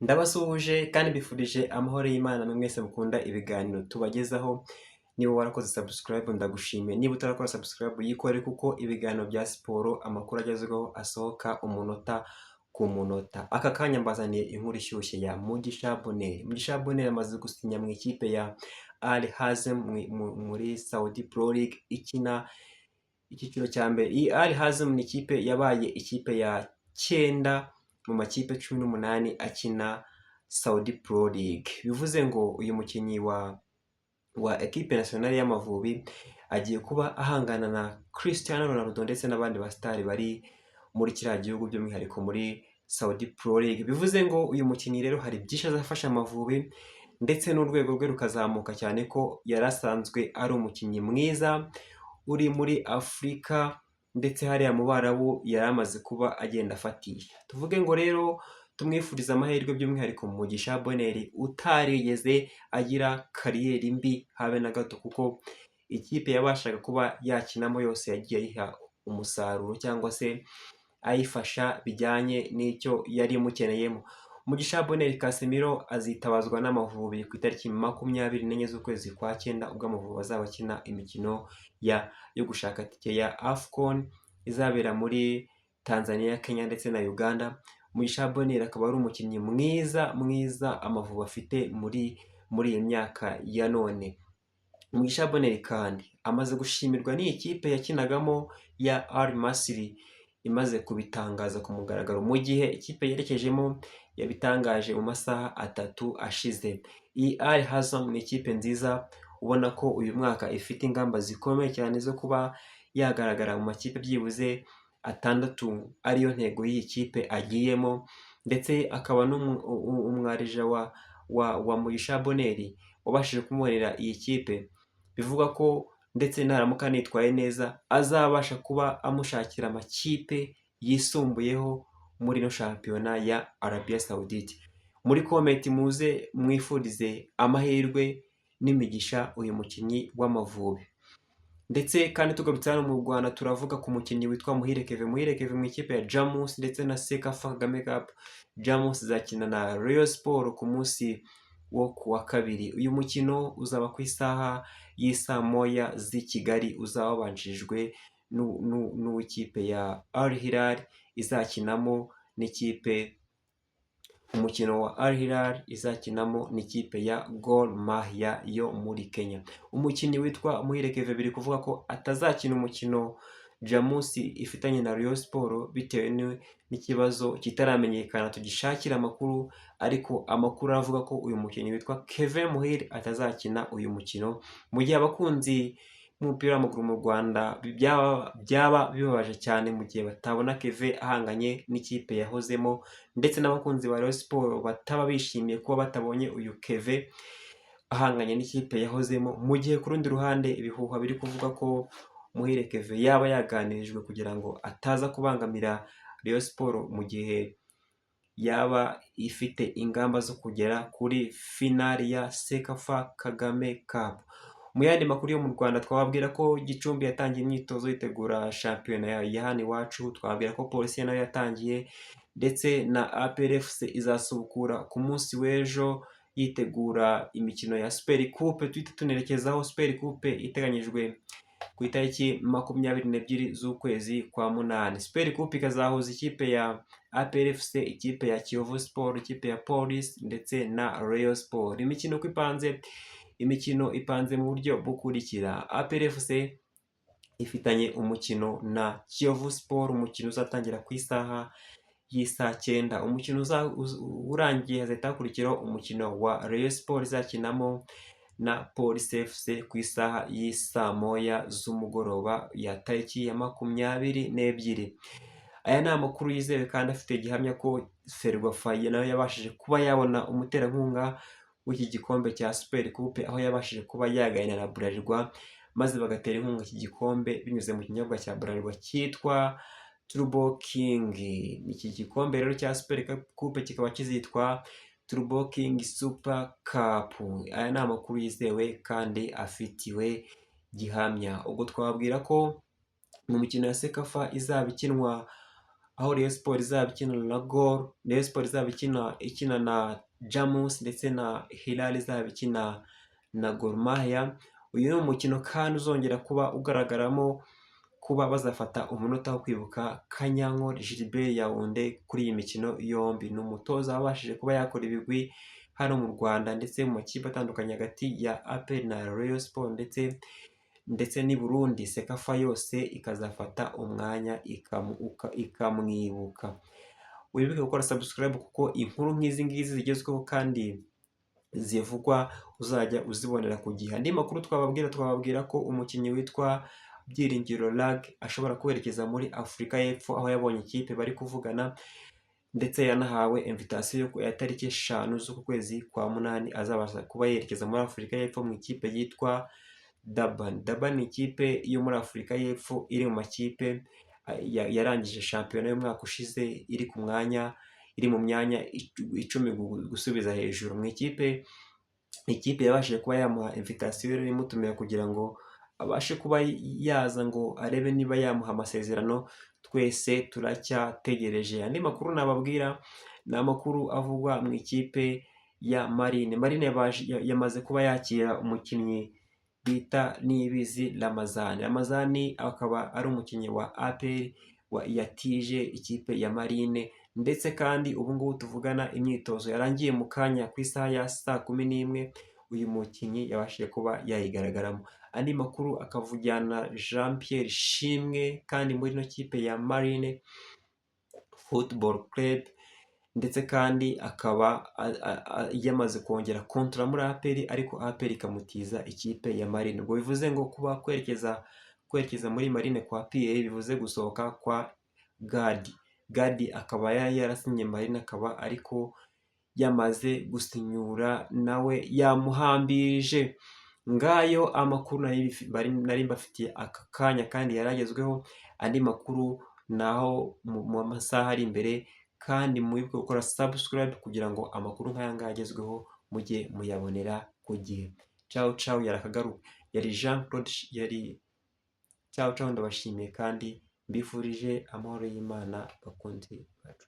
Ndabasuhuje kandi mbifurije amahoro y'Imana mwe mwese mukunda ibiganiro tubagezaho. Niba warakoze subscribe ndagushimiye, niba utarakora subscribe yikore kuko ibiganiro bya siporo amakuru agezweho asohoka umunota ku munota. Aka kanya mbazaniye inkuru ishyushye ya Mugisha Bonheur. Mugisha Bonheur amaze gusinya mu ikipe ya Al Hazm muri Saudi Pro League ikina icyiciro cya mbere. Iyi Al Hazm ni ikipe yabaye ikipe ya 9 mu makipe 18 akina Saudi Pro League. Bivuze ngo uyu mukinnyi wa equipe nationale y'Amavubi agiye kuba ahangana na Cristiano Ronaldo ndetse n'abandi basitari bari muri kiriya gihugu by'umwihariko muri Saudi Pro League. Bivuze ngo uyu mukinnyi rero hari byinshi azafasha Amavubi ndetse n'urwego rwe rukazamuka, cyane ko yarasanzwe ari umukinnyi mwiza uri muri Afurika ndetse hariya mu Barabu yaramaze kuba agenda afatisha. Tuvuge ngo rero tumwifuriza amahirwe by'umwihariko mu Mugisha Bonheur utarigeze agira kariyeri mbi habe na gato, kuko ikipe yabashaga kuba yakinamo yose yagiye ayiha umusaruro cyangwa se ayifasha bijyanye n'icyo yari imukeneyemo. Mugisha Bonheur Casemiro azitabazwa n'Amavubi ku itariki 24 z'ukwezi kwa 9 ubwo Amavubi azaba akina imikino yo gushaka tike ya AFCON izabera muri Tanzania, Kenya ndetse na Uganda. Mugisha Bonheur akaba ari umukinnyi mwiza Amavubi afite muri iyi myaka ya none. Mugisha Bonheur kandi amaze gushimirwa n'iyi kipe yakinagamo ya Al Masry imaze kubitangaza ku mugaragaro, mu gihe ikipe yerekejemo yabitangaje mu masaha 3 ashize. Iyi Al Hazm ni ikipe nziza ubona ko uyu mwaka ifite ingamba zikomeye cyane zo kuba yagaragara mu makipe byibuze 6 ariyo ntego y'iyi kipe agiyemo, ndetse akaba n'umwarija wa Mugisha Bonheur wabashije kumubonera iyi kipe. Bivuga ko ndetse naramuka nitwaye neza azabasha kuba amushakira amakipe yisumbuyeho muri no shampiyona ya Arabia Saudite. Muri comment muze mwifurize amahirwe n'imigisha uyu mukinnyi w'Amavubi. Ndetse kandi tugarutse hano mu Rwanda turavuga ku mukinnyi witwa Muhire Kevin mu ikipe ya Jamus ndetse na Sekafa Kagame Cup. Jamus izakina na Rayon Sport ku munsi wo kuwa kabiri. Uyu mukino uzaba ku isaha y'isa moya z'i Kigali, uzaba wabanjirijwe n'uw'ikipe ya Al Hilal izakinamo n'ikipe umukino wa Al Hilal izakinamo n'ikipe ya Gor Mahia yo muri Kenya. Umukinnyi witwa Muhire Kevin biri kuvuga ko atazakina umukino Jamus ifitanye na Rayon Sport bitewe n'ikibazo kitaramenyekana, tugishakira amakuru, ariko amakuru avuga ko uyu mukinnyi witwa Kevin Muhire atazakina uyu mukino. Mu gihe abakunzi b'umupira w'amaguru mu Rwanda byaba bibabaje cyane mu gihe batabona Kevin ahanganye n'ikipe yahozemo, ndetse n'abakunzi ba Rayon Sport bataba bishimiye kuba batabonye uyu Kevin ahanganye n'ikipe yahozemo, mu gihe ku rundi ruhande ibihuha biri kuvuga ko Muhire Kevin yaba yaganirijwe kugira ngo ataza kubangamira Rayon Sport mu gihe yaba ifite ingamba zo kugera kuri finali ya Sekafa Kagame Cup. Mu yandi makuru yo mu Rwanda twababwira ko Gicumbi yatangiye imyitozo yitegura shampiyona ya hano iwacu, twababwira ko Polisi nayo yatangiye, ndetse na APR FC izasubukura ku munsi w'ejo yitegura imikino ya Super Coupe. Tuhita tunerekezaho Super Coupe iteganyijwe ku itariki 22 z'ukwezi kwa 8. Super Coupe ikazahuza ikipe ya APR FC, ikipe ya Kiyovu Sport, ikipe ya Police ndetse na Rayon Sport. Imikino ipanze mu buryo bukurikira: APR FC ifitanye umukino na Kiyovu Sport, umukino uzatangira ku isaha y'isa 9. Umukino urangiye hazahita hakurikiraho umukino wa Rayon Sport izakinamo na Police FC ku isaha y'isa moya z'umugoroba ya tariki ya 22. Aya ni amakuru yizewe kandi afite gihamya ko Ferwafa nayo yabashije kuba yabona umuterankunga w'iki gikombe cya Super Coupe, aho yabashije kuba yaganira na Bralirwa maze bagatera inkunga iki gikombe binyuze mu kinyobwa cya Bralirwa cyitwa Turbo King. Iki gikombe rero cya Super Coupe kikaba kizitwa Turbo King Super Cup. Aya ni amakuru yizewe kandi afitiwe gihamya. Ubwo twababwira ko mu mikino ya Sekafa izaba ikinwa aho Rayon Sport izaba ikina na Gor, Rayon Sport izaba ikina na Jamus ndetse na Hilal izaba ikina na Gor Mahia. Uyu ni umukino kandi uzongera kuba ugaragaramo kuba bazafata umunota wo kwibuka Kanyankore Gilbert Yaounde kuri iyi mikino yombi. Ni umutoza wabashije kuba yakora ibigwi hano mu Rwanda ndetse mu makipe atandukanye hagati ya APR na Rayon Sport ndetse n'i Burundi. Sekafa yose ikazafata umwanya ikamwibuka. Wibuke gukora subscribe kuko inkuru nk'izi ngizi zigezweho kandi zivugwa uzajya uzibonera ku gihe. Andi makuru twababwira ko umukinnyi witwa Byiringiro Lag ashobora kwerekeza muri Afurika y'Epfo, aho yabonye ikipe bari kuvugana ndetse yanahawe invitation ya tariki 5 z'uku kwezi kwa munani azabasha kuba yerekeza muri Afurika y'Epfo mu ikipe yitwa Durban. Durban ni ikipe yo muri Afurika y'Epfo iri mu makipe yarangije shampiyona y'umwaka ushize iri mu myanya 10 gusubiza hejuru. Mu ikipe yabashije kuba yamuha invitation rero imutumira kugira ngo abashe kuba yaza ngo arebe niba yamuha amasezerano. Twese turacyategereje. Andi makuru nababwira ni amakuru avugwa mu ikipe ya Marine. Marine yamaze kuba yakira umukinnyi bita Niyibizi Ramazani. Ramazani akaba ari umukinnyi wa APR yatije ikipe ya Marine, ndetse kandi ubu ngubu tuvugana imyitozo yarangiye mu kanya ku isaha ya saa 11 uyu mukinnyi yabashije kuba yayigaragaramo. Andi makuru akavugana Jean Pierre Shimwe kandi muri no kipe ya Marine Football Club, ndetse kandi akaba yamaze kongera kontra muri APR, ariko APR ikamutiza ikipe ya Marine. Ubwo bivuze ngo kuba kwerekeza muri Marine kwa PA bivuze gusohoka kwa Gadi akaba yarasinye Marine, akaba ariko yamaze gusinyura nawe yamuhambirije. Ngayo amakuru nari mbafitiye aka kanya kandi yaragezweho. Andi makuru naho mu masaha ari imbere, kandi mwibuke gukora subscribe kugira ngo amakuru nk'aya ngaya agezweho mujye muyabonera ku gihe. Ciao yarakagaruka. Yari Jean Claude, ciao ndabashimiye kandi mbifurije amahoro y'Imana bakunzi bacu.